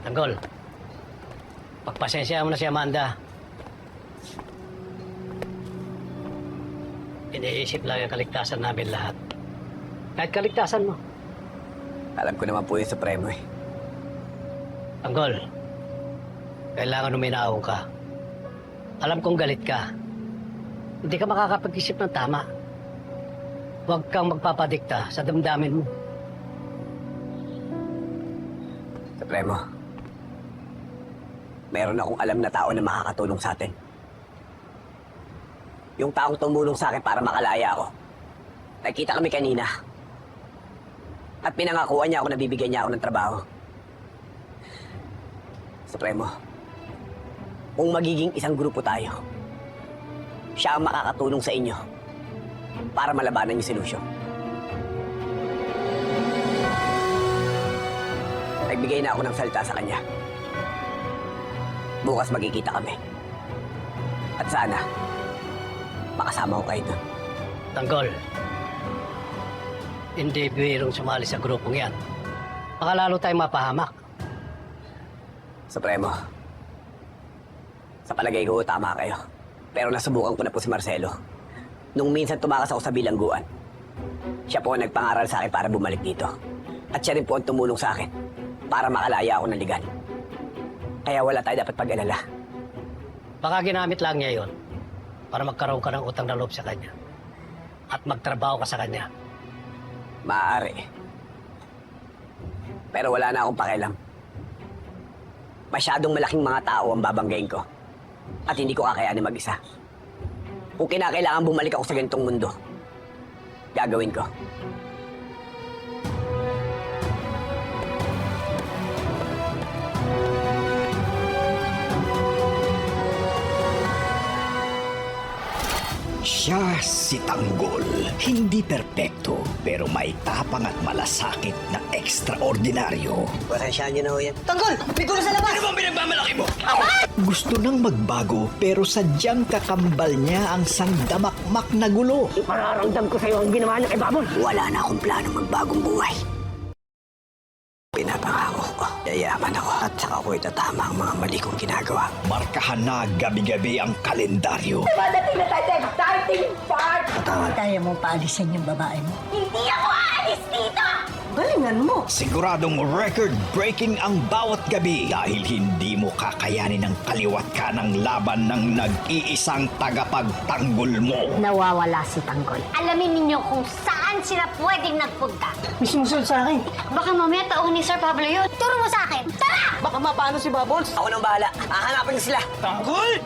Tanggol, pagpasensya mo na si Amanda. Iniisip lang ang kaligtasan namin lahat. Kahit kaligtasan mo. Alam ko naman po yung Supremo eh. Tanggol, kailangan uminaw ka. Alam kong galit ka. Hindi ka makakapag-isip ng tama. Huwag kang magpapadikta sa damdamin mo. Supremo, meron akong alam na tao na makakatulong sa atin. Yung taong tumulong sa akin para makalaya ako. Nakita kami kanina. At pinangakuan niya ako na bibigyan niya ako ng trabaho. Supremo, kung magiging isang grupo tayo, siya ang makakatulong sa inyo para malabanan yung solusyon. Nagbigay na ako ng salita sa kanya. Bukas magkikita kami. At sana, makasama ko kayo doon. Tanggol, hindi biro sumali sa grupong yan. Baka lalo tayong mapahamak. Supremo, sa palagay ko, tama kayo. Pero nasubukan ko na po si Marcelo. Nung minsan tumakas ako sa bilangguan, siya po ang nagpangaral sa akin para bumalik dito. At siya rin po ang tumulong sa akin para makalaya ako ng ligan. Kaya wala tayo dapat pag-alala. Baka ginamit lang niya yon para magkaroon ka ng utang na loob sa kanya. At magtrabaho ka sa kanya. Maaari. Pero wala na akong pakialam. Masyadong malaking mga tao ang babanggain ko. At hindi ko kakayanin mag-isa. Kung kinakailangan bumalik ako sa ganitong mundo, gagawin ko. Siya si Tanggol. Hindi perpekto, pero may tapang at malasakit na ekstraordinaryo. Pasensyaan niyo na ho yan. Tanggol! May gulo sa labas! Ano bang pinagmamalaki mo? Gusto nang magbago, pero sadyang kakambal niya ang sangdamakmak na gulo. Mararamdam ko sa'yo ang ginawa niya kay Babon. Wala na akong plano magbagong buhay. Pinapangako ko, yayaman ako at saka ko itatama ang mga mali kong ginagawa. Markahan na gabi-gabi ang kalendaryo. Madating na tayo sa exciting part! Patawad. Kaya mo paalisan yung babae mo? Hindi ako aalis dito! Galingan mo. Siguradong record-breaking ang bawat gabi dahil hindi mo kakayanin ang kaliwat ka ng laban ng nag-iisang tagapagtanggol mo. Nawawala si Tanggol. Alamin ninyo kung saan sila pwedeng nagpunta. May sumusunod sa akin. Baka mamaya taong ni Sir Pablo yun. Turo mo sa akin. Tara! Baka mapano si Bubbles. Ako nang bahala. Hahanapin sila. Tanggol!